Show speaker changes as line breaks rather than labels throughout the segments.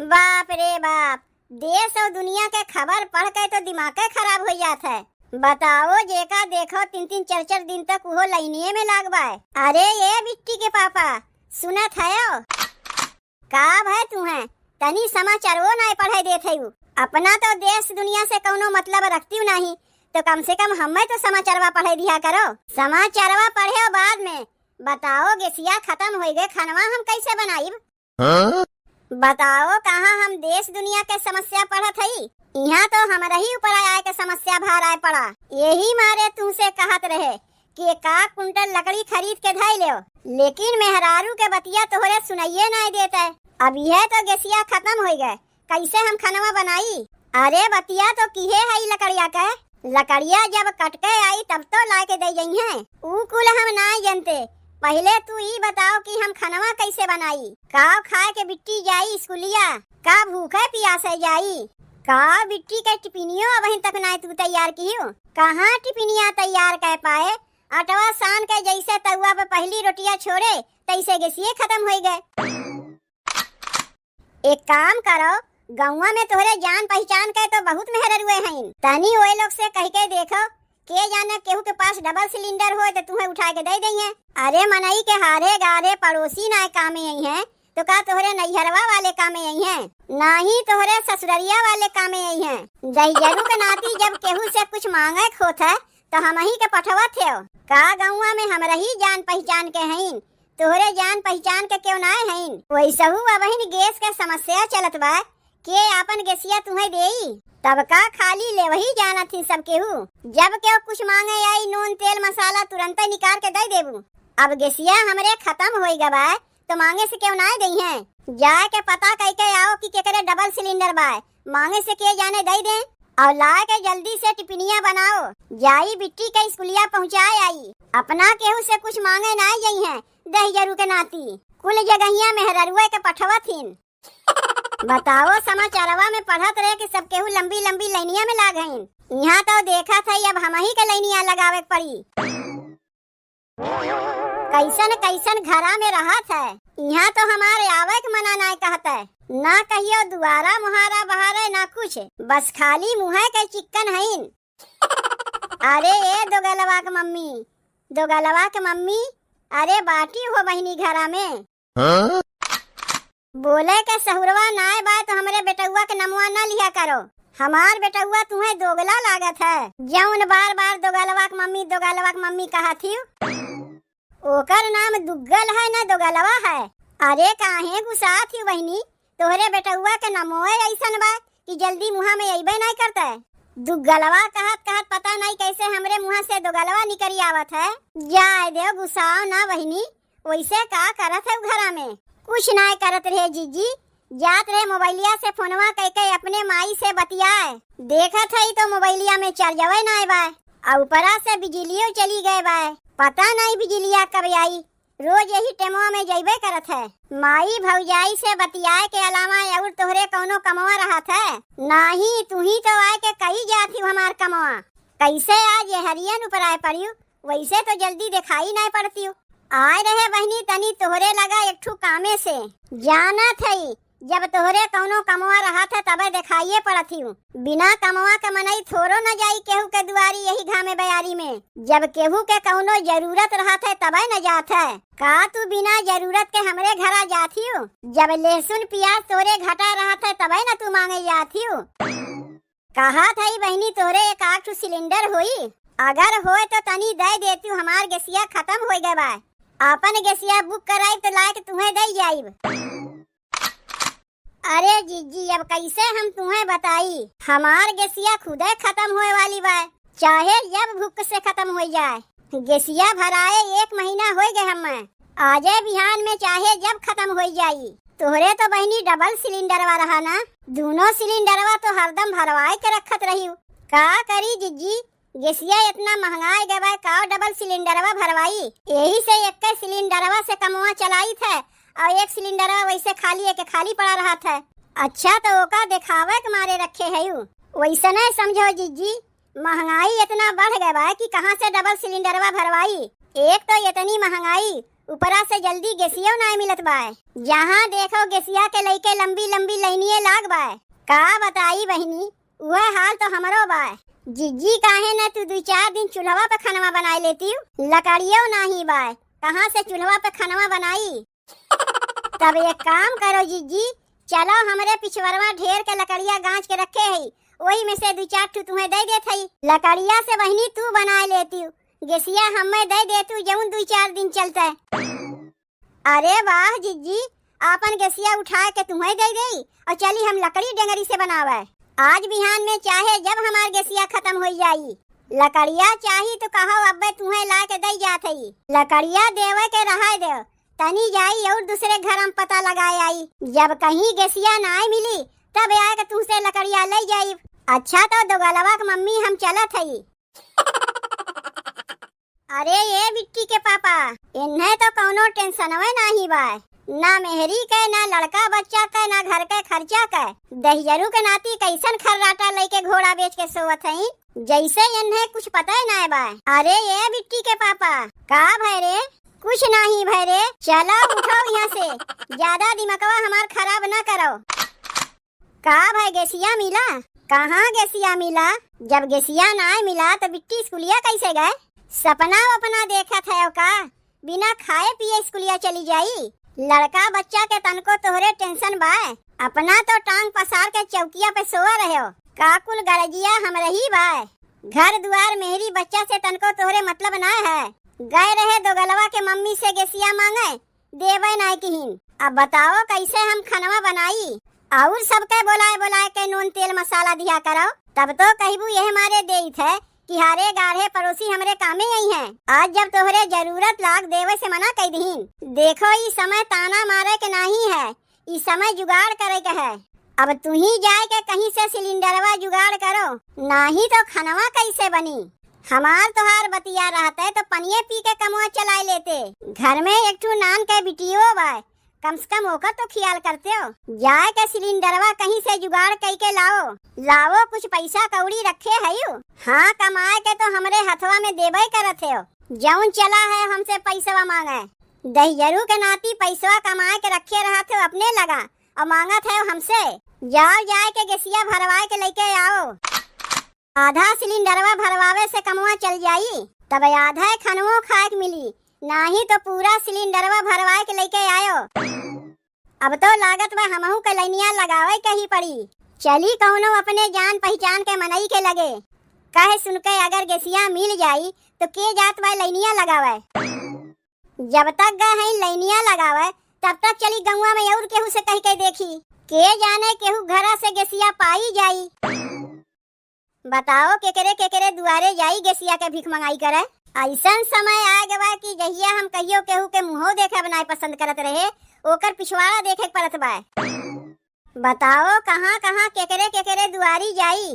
बाप रे बाप, देश और दुनिया के खबर पढ़ के तो दिमाग खराब हो जाता है। बताओ, जेका देखो 3-4 दिन तक वो लाइनिए में लागबा है। अरे ये बिट्टी के पापा, सुनत है का भाई तुम्हें तनी समाचारो नहीं पढ़े देते हो। अपना तो देश दुनिया से कौनो मतलब रखती नहीं, तो कम से कम हमें तो समाचारवा पढ़े दिया करो। समाचारवा पढ़े बाद में बताओ, गैसिया खत्म हो गए, खानवा हम कैसे बनाई? बताओ, कहाँ हम देश दुनिया के समस्या पढ़त हई, यहाँ तो हमारा ही ऊपर आया के समस्या भार आए पड़ा। यही मारे तुमसे कहत रहे कि 1 कुंटल लकड़ी खरीद के धाई ले, लेकिन मेहरारू के बतिया तोहरे सुनाइए नहीं देता है। अब यह तो गैसिया खत्म हो गए, कैसे हम खानवा बनाई? अरे बतिया तो किहे है लकड़िया के, लकड़िया जब कट के आई तब तो ला के दे गई है। ऊ कुल हम नहीं जानते। पहले तू ही बताओ कि हम खानवा कैसे बनाई? का खाए के बिट्टी जाई स्कूलिया, का भूखे प्यासे जाई, का बिट्टी के टिफिनियो अभी तक नहीं तू तैयार की हो? कहाँ टिफिनिया तैयार कर पाए? आटवा सान के जैसे तवा पे पहली रोटियां छोड़े तैसे गैसिए खत्म हो गए। एक काम करो, गाँव में तोहरे जान पहचान के तो बहुत मेहररुए हैं, तनी वो लोग से कह के देखो, के जाने केहू के पास डबल सिलेंडर हो तो तुम्हें उठा के दे देंगे। अरे मनई के हारे गारे पड़ोसी ना कामे यही है, तो का तोहरे नैहरवा वाले कामे यही है? नहीं तोहरे ससुररिया वाले कामे यही है। दहिजरू के नाती जब केहू से कुछ मांगे खोत है तो हम ही के पठवा थे। का गाँव में हमरा ही जान पहचान के हैं, तोहरे जान पहचान के क्यों ना हैं? वैसे अब गैस के समस्या चलत बा, के आपन गैसिया तुम्हें देई, तब का खाली ले वही जाना थी सब केहू। जब केहू कुछ मांगे आई नून तेल मसाला तुरंत निकाल के दे देबू। अब गैसिया हमरे खत्म हो गवा तो मांगे से क्यों ना गई है? जाए के पता कह के आओ कि केकरे डबल सिलेंडर बा, मांगे से के जाने दे दे और ला के जल्दी से टिफिनिया बनाओ, जाई बिट्टी के स्कूलिया पहुँचाए आई। अपना केहू से कुछ मांगे ना गई है, दहिजरू के नाती कुल जगहिया मेहररुए के पठवा थीन। बताओ, समाचारवा में पढ़त रहे कि सब केहू लंबी लंबी लाइनिया में लाग गईन। यहाँ तो देखा था अब हम ही के लाइनिया लगावे पड़ी। कैसन कैसन घरा में रहत है, यहाँ तो हमारे आवे के मना नहीं कहता है, ना कहियो दुआरा मुहारा बहारे ना कुछ, बस खाली मुँह के चिक्कन हईन। अरे ए दोगलवा के मम्मी, दोगलवा के मम्मी, अरे बाटी हो बहनी घरा में। बोले के सहुरवा नाय बा तो हमरे बेटुआ के नमवा ना लिया करो, हमार बेटुआ तुम्हें दोगला लागत है। जौन बार बार दोगलवा के मम्मी कहा थी, ओकर नाम दुग्गल है ना दोगलवा है। अरे काहे गुस्सा थी बहनी, तोहरे बेटुआ के नमोए ऐसन बा कि जल्दी मुँह में अइबे नहीं करता है। दुग्गलवा कहत कहत पता नहीं कैसे हमरे मुँह से दोगलवा निकली आवत है। जाए दे गुस्साओ ना बहनी, वैसे का करत है घरा में? कुछ नहीं करत रहे जीजी, जात रहे मोबाइलिया से फोनवा कह के अपने माई से बतियाए, देखत है तो मोबाइलिया में चार्जवे नहीं बा, और ऊपरा से बिजलियो चली गए बा, पता नहीं बिजलिया कब आई। रोज यही टेमवा में जइबे करत है। माई भौजाई से बतियाए के अलावा और तोहरे कौनो कमवा रहत है? नहीं, तू ही तो आए के कही जाती हमार कमवा। कैसे आज ये हरियन ऊपर आए पड़ियो, वैसे तो जल्दी दिखाई नहीं पड़ती। आए रहे बहनी तनी तोहरे लगा एक ठू कामे से जाना थई, जब तोहरे कौनो कमवा रहा था तबे दिखाइए पड़ती हूँ। बिना कमवा के मनई थोरो न जाई केहू के दुआरी यही घामे बयारी में, जब केहू के कौनो जरूरत रहा था तबे न जात है। का तू बिना जरूरत के हमरे घरा जाती हो? जब लहसुन प्याज तोरे घटा रहा था तबे न तू मांगे जाती हो। कहा थई बहनी तोहरे 1 सिलेंडर होई, अगर होए तो तनी दे देती हूँ, हमार गैसिया खत्म हो गए बा। आपन गैसिया बुक कराई तो लाके तुम्हें दे जाइब। अरे जीजी, अब कैसे हम तुम्हें बताई, हमार गैसिया खुदे खत्म होए वाली बा, चाहे जब भूख से खत्म हो जाए। गैसिया भराए 1 महीना हो गए हमें, आजे बिहान में चाहे जब खत्म हो जाई। तोहरे तो बहनी डबल सिलेंडरवा रहा ना, दोनों सिलेंडरवा तो हरदम भरवाए के रखत रही। का करी जीजी, गैसिया इतना महंगा गवा, का डबल सिलेंडरवा भरवाई, यही से 1 सिलेंडरवा से कमवा चलाई थे और 1 सिलेंडरवा वैसे खाली पड़ा रहा था। अच्छा तो ओका दिखावे के मारे रखे है, वैसे नहीं समझो जीजी, महंगाई इतना बढ़ गया कि कहाँ से डबल सिलेंडरवा भरवाई। एक तो इतनी महंगाई, ऊपरा से जल्दी गेसियो ना मिलत बाय। जहाँ देखो गेसिया के लइके लंबी लंबी लाइनिए लाग बाय। का बताई बहिनी, वह हाल तो हमरो बाय। जिज्जी काहे न तू 2-4 दिन चूल्हा पे खाना बनाई लेती, लकड़ियों नहीं बाय, कहाँ से चूल्हा पे खाना बनाई। तब एक काम करो जिज्जी, चलो हमरे पिछवरवा ढेर के लकड़िया गांच के रखे है, वही में से 2-4 ठू तुम्हें दे देत हई। लकड़िया से बहिनी तू बना लेती, गेसिया हमें दे देतू जौन 2-4 दिन चलते। अरे वाह जिज्जी, आपन गेसिया उठा के तुम्हें दे दई और चली हम लकड़ी डंगरी से बनावे। आज बिहान में चाहे जब हमार गेसिया खत्म हो जाई। लकड़िया चाही तो कहो अब्बे तुम्हें ला के दई जात हई। लकड़िया देवे के रहा दे, तनी जाई और दूसरे घर हम पता लगाए आई। जब कहीं गेसिया ना मिली तब आए के तुमसे लकड़िया ले जाई। अच्छा तो दोगलवा के मम्मी हम चलत हई। अरे ये बिट्टी के पापा, इन्हें तो कौनो टेंशनवे नहीं बाय, ना मेहरी के, ना लड़का बच्चा के, ना घर के खर्चा के। दहिजरू के नाती कैसन खर्राटा लेके घोड़ा बेच के सोवत हई, जैसे इन्हें कुछ पता ही ना बाय। अरे ये बिट्टी के पापा, का भाई रे? कुछ नहीं भाई रे, चलो उठो यहाँ से, ज्यादा दिमागवा हमार खराब न करो। का भाई गेसिया मिला? कहाँ गेसिया मिला? जब गेसिया ना मिला तो बिट्टी स्कूलिया कैसे गए? सपना वपना देखा था का? बिना खाए पिए स्कूलिया चली जाई। लड़का बच्चा के तनको तोहरे टेंशन बाय, अपना तो टांग पसार के चौकिया पे सोआ रहे हो। काकुल गरजिया हम रही बाय, घर दुआर मेहरी बच्चा से तनको तोहरे मतलब ना है। गए रहे दोगलवा के मम्मी से गेसिया मांगे, देवे ना किहिन। अब बताओ कैसे हम खानवा बनाई? और सबके बोलाए बोलाए के नून तेल मसाला दिया करो, तब तो कहबू ये हमारे देत है कि हारे गाढ़े पड़ोसी हमरे कामे आई हैं। आज जब तोहरे जरूरत लाग देवे से मना कई दीन। देखो इस समय ताना मारे के नहीं है, इस समय जुगाड़ करे के है। अब तू ही जाए के कहीं से सिलेंडरवा जुगाड़ करो, नहीं तो खानवा कैसे बनी। हमार तोहार बतिया रहते तो पनिये पी के कमवा चलाए लेते। घर में एक ठू नान के बिटियो बाय, कम से कम होकर तो ख्याल करते हो। जाए के सिलेंडरवा कहीं से जुगाड़ कई के लाओ कुछ पैसा कौड़ी रखे है यू। हाँ कमाए के तो हमरे हथवा में देवे करत हो। जौन चला है हमसे पैसा मांगे, दहिजरू के नाती पैसा कमाए के रखे रहा थे अपने लगा और मांगा थे हमसे। जाओ जाए के गेसिया भरवाए के लेके आओ। आधा सिलेंडरवा भरवावे से कमवा चल जाई, तब आधा खनवो खाए के मिली, नहीं तो पूरा सिलेंडरवा भरवाए के लेके आयो। अब तो लागत में हमहू के लाइनिया लगावे के ही पड़ी। चली कौनो अपने जान पहचान के मनई के लगे, कहे सुन के अगर गेसिया मिल जाई तो के जात में लाइनिया लगावे। जब तक गए हैं लाइनिया लगावे तब तक चली गंगा में और केहू से कह के देखी, के जाने केहू घरा से गेसिया पाई जाई। बताओ केकरे दुआरे जाई गेसिया के भीख मंगाई करे। ऐसन समय आ गवा कि जहिया हम कहियो केहू के मुंहो देखे बनाए पसंद करत रहे, ओकर पिछवाड़ा देखे पड़त बाय। बताओ कहाँ कहाँ केकरे दुआरी जाई।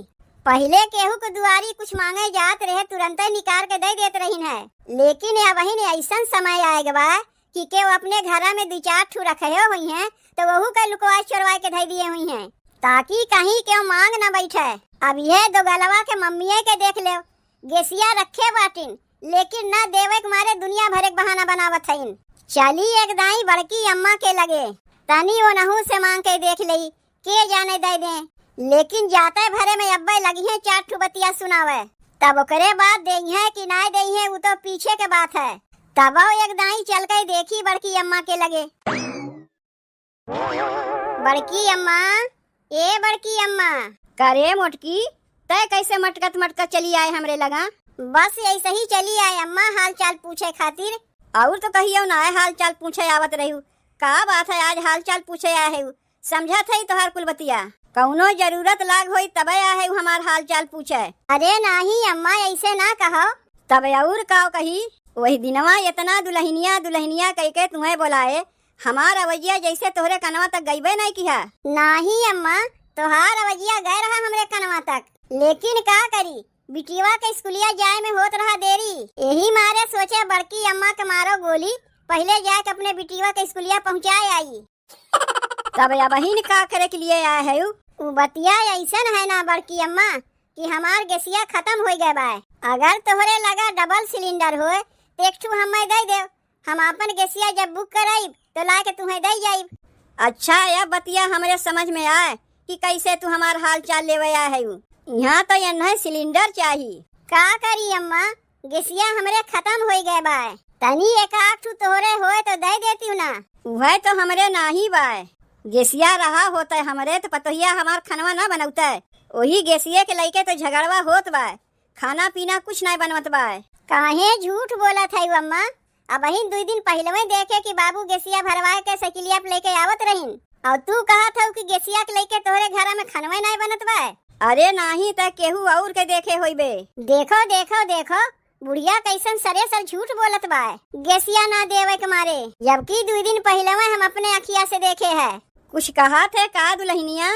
पहले केहू के दुआरी कुछ मांगे जात रहे तुरंत निकाल के दे देत रही है, लेकिन वही ने ऐसन समय आ गवा कि के वो अपने घर में 2-4 ठू रखे हुई हैं तो वहू का लुकवा चोरवा के धई दिए हुई हैं, ताकि कहीं के मांग न बैठे। अब यह दोगलवा के मम्मी के देख ले, गेसिया रखे बाटिन लेकिन न देवे के मारे दुनिया भर एक बहाना बनावत हईन। चली एक दाई बड़की अम्मा के लगे, तनी वो नहू से मांग के देख लई, के जाने दे दे। लेकिन जाते भरे में अब्बे लगी है 4 ठू बतिया सुनावे, तब ओकरे बाद देई है कि ना देई है वो तो पीछे के बात है। तब एक दाई चल के देखी बड़की अम्मा के लगे। बड़की अम्मा, ए बड़की अम्मा। करे मोटकी, तय कैसे मटकत मटकत चली आए हमरे लगा? बस ऐसे ही चली आए अम्मा, हाल चाल पूछे खातिर। और तो कहियो ना हाल चाल पूछे आवत रहू, का बात है आज हाल चाल पूछे आए है? समझत है तोहार कुल बतिया, कौनो जरूरत लाग होई तब आए है हमार हाल चाल पूछे। अरे नहीं अम्मा ऐसे ना कहो। तब और का कही? वही दिनवा इतना दुल्हनिया कह के तुम्हें बोलाए, हमार अवजिया जैसे तोहरे कनवा तक गईबे नहीं किया। नहीं अम्मा, तोहार अवजिया गए रहा हमरे कनवा तक, लेकिन का करी बिटिया के स्कूलिया जाए में होत रहा देरी। यही मारे सोचे बड़की अम्मा के मारो गोली, पहले जाके अपने बिटिया के स्कूलिया पहुँचाए आई। तब बहिन का करे के लिए आए है? बतिया ऐसन है ना बड़की अम्मा कि हमार गैसिया खत्म हो गए बाय। अगर तोहरे लगा डबल सिलेंडर होए एक ठू हमें दे दे, हम अपन गैसिया जब बुक कराइब तो ला के तुम्हें दे जाइब।
अच्छा यह बतिया हमरे समझ में आए कि कैसे तू हमार हाल चाल लेवे आए है। यहाँ तो ये नहीं सिलेंडर चाहिए।
का करी अम्मा, गैसिया हमरे खत्म हो गए बाय। तनी एक आठ ठू तोहरे होए तो दे देती हूँ ना।
वह तो हमरे नाही बाय। गैसिया रहा होता है हमरे तो पतोहिया हमार खनवा ना बनौता है। वही गैसिया के लइके तो झगड़वा होत बाय। खाना पीना कुछ नहीं बनवत बाय।
काहे झूठ बोला था अम्मा? अब ही 2 दिन पहले में देखे कि बाबू गैसिया भरवाए के साइकिलिया पे लेके आवत रहीन और तू कहा था कि गैसिया के लेके तोहरे घर में खनवा नहीं बनत बाय।
अरे नाही त केहू और के देखे होइबे।
देखो देखो देखो बुढ़िया कैसन सरे सर झूठ बोलत बाय गैसिया ना देवे के मारे, जबकि 2 दिन पहले में हम अपने अखिया से देखे है।
कुछ कहा थे का दुल्हनिया?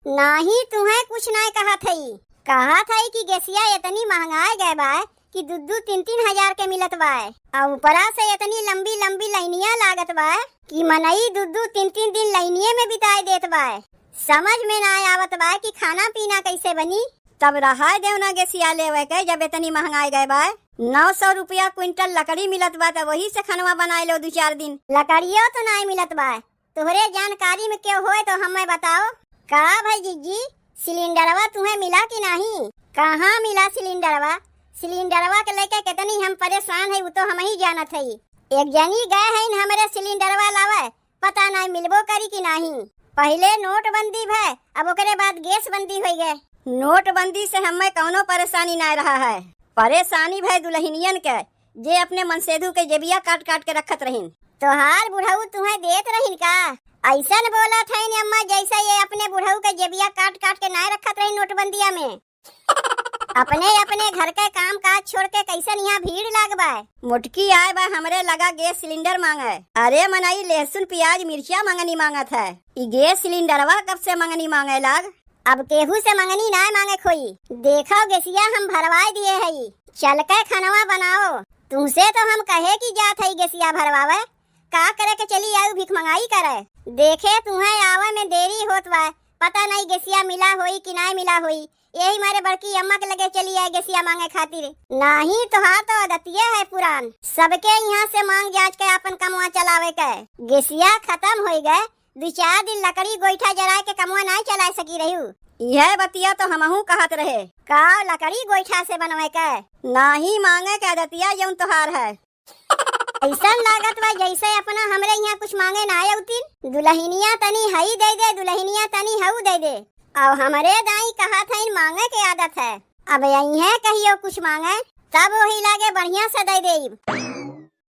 नहीं तुम्हें कुछ नहीं कहा था कि गैसिया इतनी महंगाई गए बाय कि 2-3 हजार के मिलत बाय और ऊपरा से इतनी लंबी लंबी लाइनिया लागत बाय कि मनई 2-3 दिन लाइनिये में बिताए देत बाय। समझ में ना आवत बाय कि खाना पीना कैसे बनी।
तब रहा देवना गैसिया लेवे के जब इतनी महंगाई गए बाय। 900 रुपया क्विंटल लकड़ी मिलत बा तो वही से खनवा बनाए लो 2-4 दिन।
लकड़ियों तो नहीं मिलत बाय। तोहरे जानकारी में क्यों होए तो हमें बताओ। का भाई जीजी सिलेंडरवा तुम्हें मिला कि नहीं? कहाँ मिला सिलेंडरवा? सिलेंडरवा के लेके कितनी हम परेशान है वो तो हम ही जानत है। एक जनी गए है हमारे सिलेंडरवा लावे, पता नहीं मिलबो करी कि नहीं। पहले नोटबंदी है अब ओकरे बाद गैस बंदी हो गए।
नोटबंदी से हमें कौनो परेशानी नहीं रहा है। परेशानी भाई दुल्हनियन के जे अपने मनसेधु के जेबिया काट काट के रखत रहीन।
तोहार बुढ़ऊ तुम्हें देत रहीन का? ऐसा न बोला था अम्मा जैसा ये अपने बुढ़ऊ के जेबिया काट काट के नहीं रखत रही नोटबंदिया में। अपने घर के काम काज छोड़ के कैसन यहाँ भीड़ लागबा।
मुटकी आए बा हमरे लगा गैस सिलेंडर मांगे। अरे मनई लहसुन प्याज मिर्चिया मंगनी मांगत है। ई गैस सिलेंडरवा कब से मंगनी मांगे लाग?
अब केहू से मंगनी ना मांगे खोई। देखो गैसिया हम भरवाए दिए है, चल के खनवा बनाओ। तुमसे तो हम कहे कि जात है गैसिया भरवावे, का करे के चली आयु भिख मंगाई करे। देखे तुम्हें आवे में देरी होत बा, पता नहीं गैसिया मिला होई कि नहीं मिला होई। यही मारे बड़की अम्मा के लगे चली आए गैसिया मांगे खातिर। नहीं तो हाँ तो आदतिये है पुरान सबके यहाँ से मांग जांच के अपन कमवा चलावे के। गैसिया खत्म हो गए 2-4 दिन लकड़ी गोईठा जला के कमवा नहीं चला सकी रही।
यह बतिया तो हमहू कहत रहे
का लकड़ी गोईठा से बनवे के
नहीं मांगे के आदतिया जौन तोहार है।
ऐसा लागत बा जैसे अपना हमरे यहाँ कुछ मांगे ना आउतीन। दुल्हनिया तनी हई दे दे, दुल्हनिया तनी हऊ दे दे। और हमारे दाई कहा था इन मांगे के आदत है। अब यही है कहियो कुछ मांगे तब वही लागे बढ़िया से दे दे।